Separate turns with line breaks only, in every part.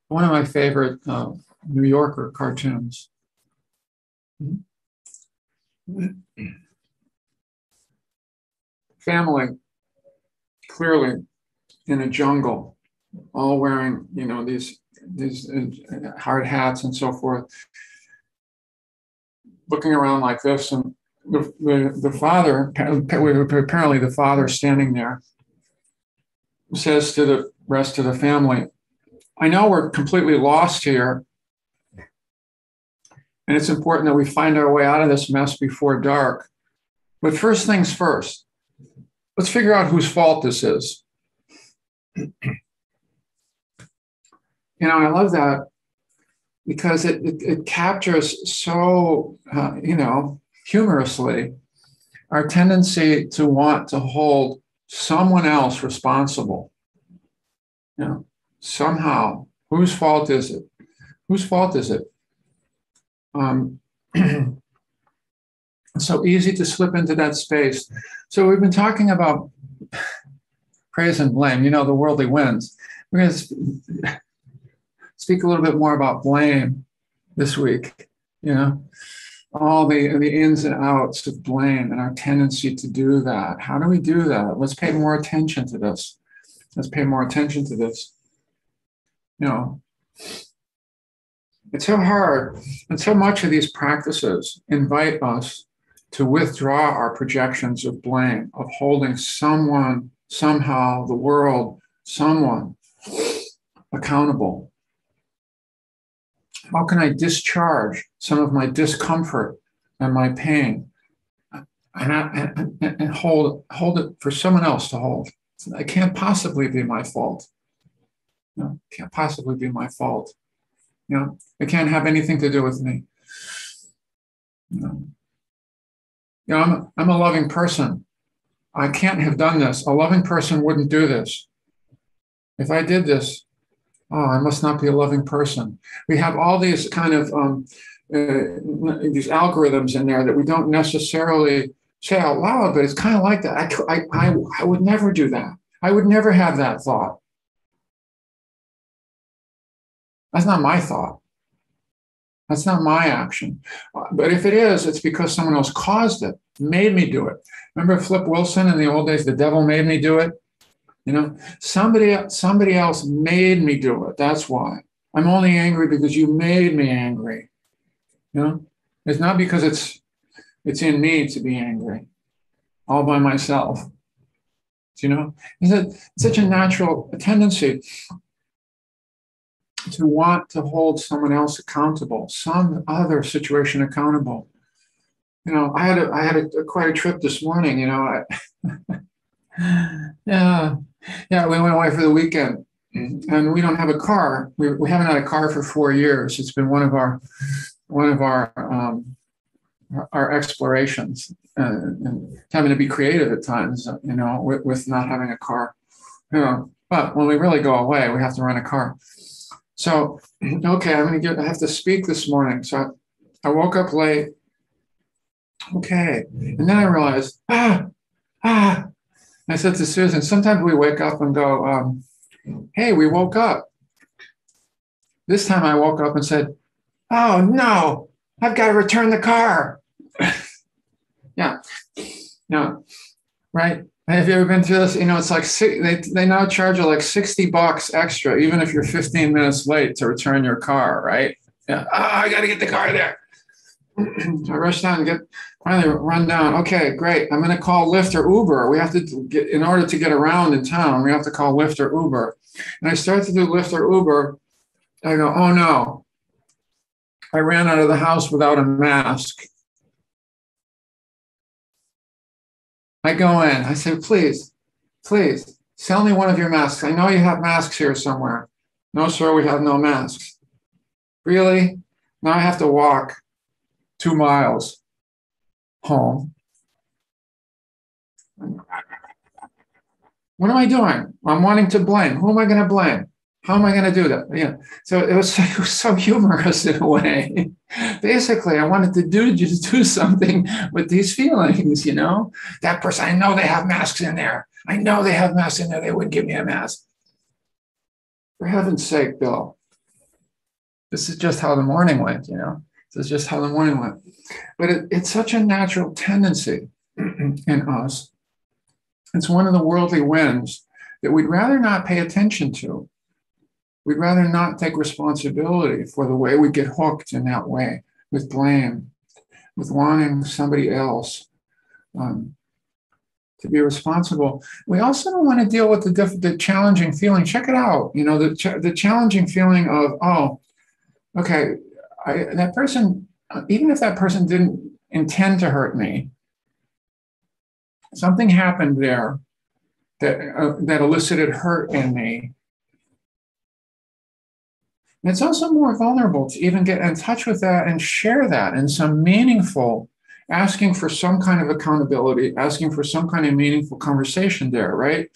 one of my favorite New Yorker cartoons. Family, clearly in a jungle, all wearing, these hard hats and so forth, looking around like this, and the father, apparently the father standing there, says to the rest of the family, "I know we're completely lost here, and it's important that we find our way out of this mess before dark. But first things first, let's figure out whose fault this is." I love that because it captures so, humorously our tendency to want to hold someone else responsible. Somehow, whose fault is it? Whose fault is it? It's so easy to slip into that space. So we've been talking about praise and blame, the worldly winds. We're going to speak a little bit more about blame this week, all the ins and outs of blame and our tendency to do that. How do we do that? Let's pay more attention to this. Let's pay more attention to this. It's so hard, and so much of these practices invite us to withdraw our projections of blame, of holding someone, somehow, the world, someone accountable. How can I discharge some of my discomfort and my pain and hold it for someone else to hold? It can't possibly be my fault. It can't possibly be my fault. It can't have anything to do with me. I'm a loving person. I can't have done this. A loving person wouldn't do this. If I did this, I must not be a loving person. We have all these kind of these algorithms in there that we don't necessarily say out loud, but it's kind of like that. I would never do that. I would never have that thought. That's not my thought. That's not my action. But if it is, it's because someone else caused it, made me do it. Remember Flip Wilson in the old days, the devil made me do it? Somebody else made me do it. That's why. I'm only angry because you made me angry. It's not because it's in me to be angry all by myself. It's such a natural tendency to want to hold someone else accountable, some other situation accountable. I had quite a trip this morning. Yeah, we went away for the weekend, and we don't have a car. We haven't had a car for 4 years. It's been one of our explorations, and having to be creative at times. With not having a car. But when we really go away, we have to rent a car. So, okay, I have to speak this morning. So I woke up late. Okay. And then I realized, I said to Susan, sometimes we wake up and go, hey, we woke up. This time I woke up and said, oh no, I've got to return the car. Yeah. Right. Have you ever been through this? It's like they now charge you like $60 extra, even if you're 15 minutes late to return your car, right? Yeah. I got to get the car there. I rush down and finally run down. Okay, great. I'm going to call Lyft or Uber. We have to get, in order to get around in town, we have to call Lyft or Uber. And I start to do Lyft or Uber. I go, oh no, I ran out of the house without a mask. I go in. I say, please, sell me one of your masks. I know you have masks here somewhere. No, sir, we have no masks. Really? Now I have to walk 2 miles home. What am I doing? I'm wanting to blame. Who am I going to blame? How am I going to do that? Yeah. So it was so humorous in a way. Basically, I wanted to just do something with these feelings, That person, I know they have masks in there. I know they have masks in there. They wouldn't give me a mask. For heaven's sake, Bill. This is just how the morning went, This is just how the morning went. But it's such a natural tendency in us. It's one of the worldly winds that we'd rather not pay attention to. We'd rather not take responsibility for the way we get hooked in that way, with blame, with wanting somebody else to be responsible. We also don't want to deal with the challenging feeling. Check it out. The challenging feeling of, oh, okay, that person, even if that person didn't intend to hurt me, something happened there that elicited hurt in me. And it's also more vulnerable to even get in touch with that and share that in some meaningful, asking for some kind of accountability, asking for some kind of meaningful conversation there, right?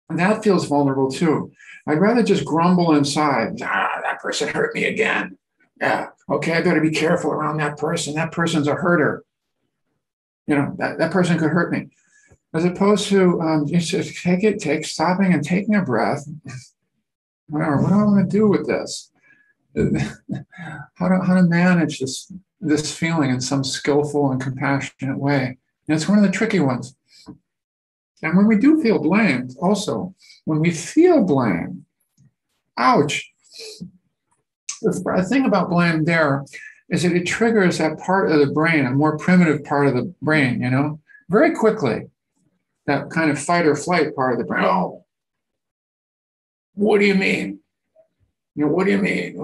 And that feels vulnerable too. I'd rather just grumble inside. That person hurt me again. Yeah, okay, I better be careful around that person. That person's a herter. That person could hurt me. As opposed to just stopping and taking a breath. What do I want to do with this? How to manage this feeling in some skillful and compassionate way. And it's one of the tricky ones. And when we do feel blamed, also, when we feel blame, ouch. The thing about blame there is that it triggers that part of the brain, a more primitive part of the brain, very quickly. That kind of fight or flight part of the brain. Oh, what do you mean? What do you mean?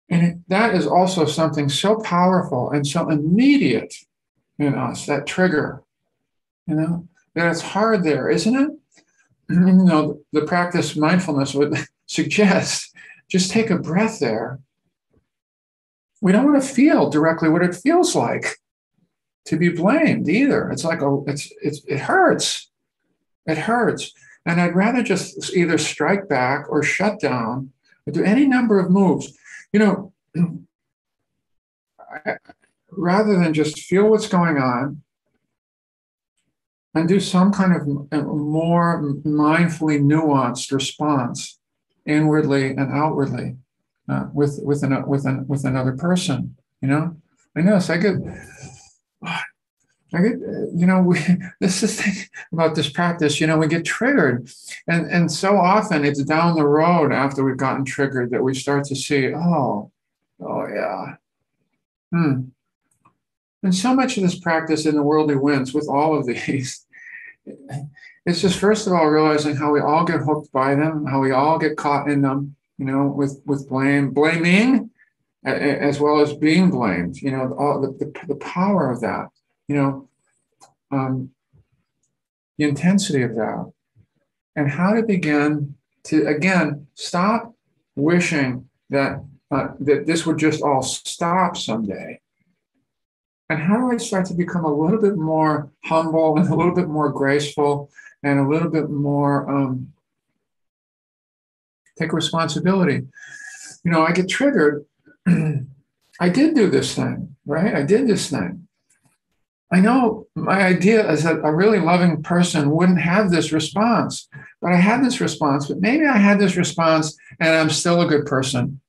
And that is also something so powerful and so immediate in us, that trigger, that it's hard there, isn't it? The practice mindfulness would suggest just take a breath there. We don't want to feel directly what it feels like to be blamed either. It's like, it hurts. It hurts. And I'd rather just either strike back or shut down or do any number of moves. Rather than just feel what's going on and do some kind of more mindfully nuanced response inwardly and outwardly with another person. I know. So I get, this is the thing about this practice, we get triggered. And so often it's down the road after we've gotten triggered that we start to see, oh yeah. And so much of this practice in the worldly winds with all of these, it's just, first of all, realizing how we all get hooked by them, how we all get caught in them, with blaming, as well as being blamed, all the power of that, the intensity of that, and how to begin to, again, stop wishing that this would just all stop someday. And how do I start to become a little bit more humble and a little bit more graceful and a little bit more take responsibility? I get triggered. I did do this thing, right? I did this thing. I know my idea is that a really loving person wouldn't have this response, but I had this response, but maybe I had this response and I'm still a good person.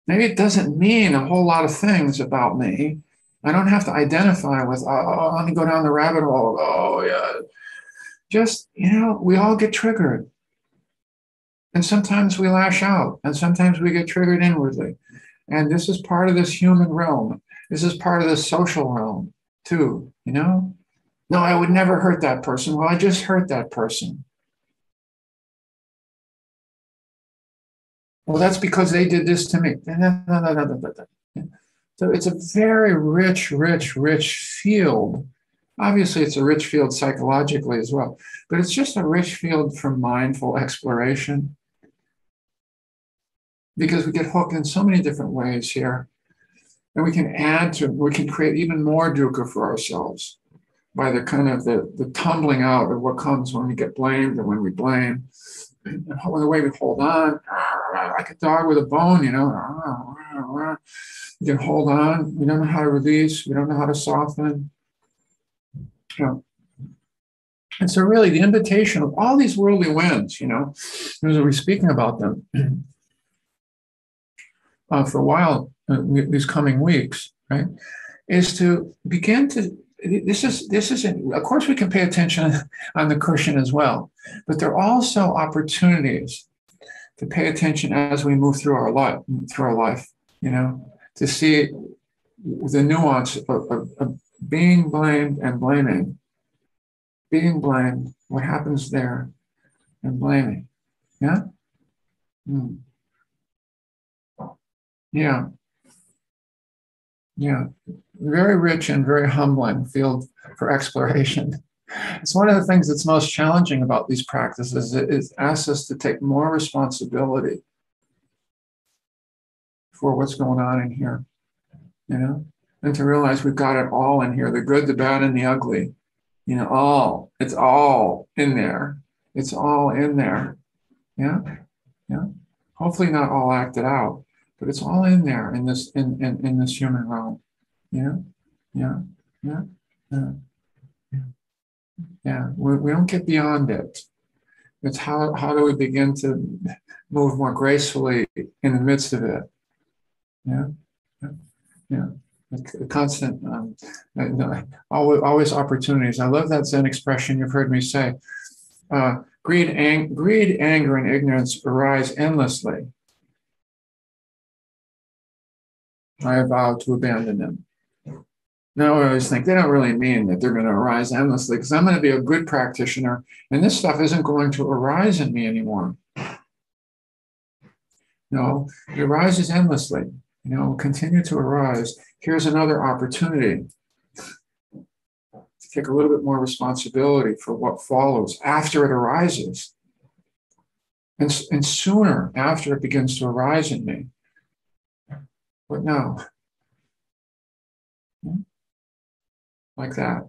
Maybe it doesn't mean a whole lot of things about me. I don't have to identify with, let me go down the rabbit hole. Oh, yeah. Just, we all get triggered. And sometimes we lash out, and sometimes we get triggered inwardly. And this is part of this human realm. This is part of the social realm, too, No, I would never hurt that person. Well, I just hurt that person. Well, that's because they did this to me. So it's a very rich, rich, rich field. Obviously, it's a rich field psychologically as well, but it's just a rich field for mindful exploration, because we get hooked in so many different ways here. And we can create even more dukkha for ourselves by the kind of the tumbling out of what comes when we get blamed and when we blame. And the way we hold on, like a dog with a bone, You can hold on. We don't know how to release. We don't know how to soften. And so really the invitation of all these worldly winds, as we're speaking about them for a while, these coming weeks, right, is to begin to, this is, of course we can pay attention on the cushion as well, but there are also opportunities to pay attention as we move through our life, to see the nuance of being blamed and blaming, being blamed, what happens there, and blaming. Yeah? Mm. Yeah. Yeah. Very rich and very humbling field for exploration. It's one of the things that's most challenging about these practices. It asks us to take more responsibility for what's going on in here, and to realize we've got it all in here, the good, the bad, and the ugly, it's all in there. It's all in there. Yeah. Yeah. Hopefully not all acted out, but it's all in there in this human realm. Yeah. Yeah. Yeah. Yeah. Yeah. We don't get beyond it. It's how do we begin to move more gracefully in the midst of it? Yeah. Yeah. Yeah. A constant, always opportunities. I love that Zen expression you've heard me say. Greed, anger, and ignorance arise endlessly. I vow to abandon them. Now I always think they don't really mean that they're going to arise endlessly, because I'm going to be a good practitioner, and this stuff isn't going to arise in me anymore. No, it arises endlessly. Will continue to arise. Here's another opportunity to take a little bit more responsibility for what follows after it arises, and sooner after it begins to arise in me. But no, like that.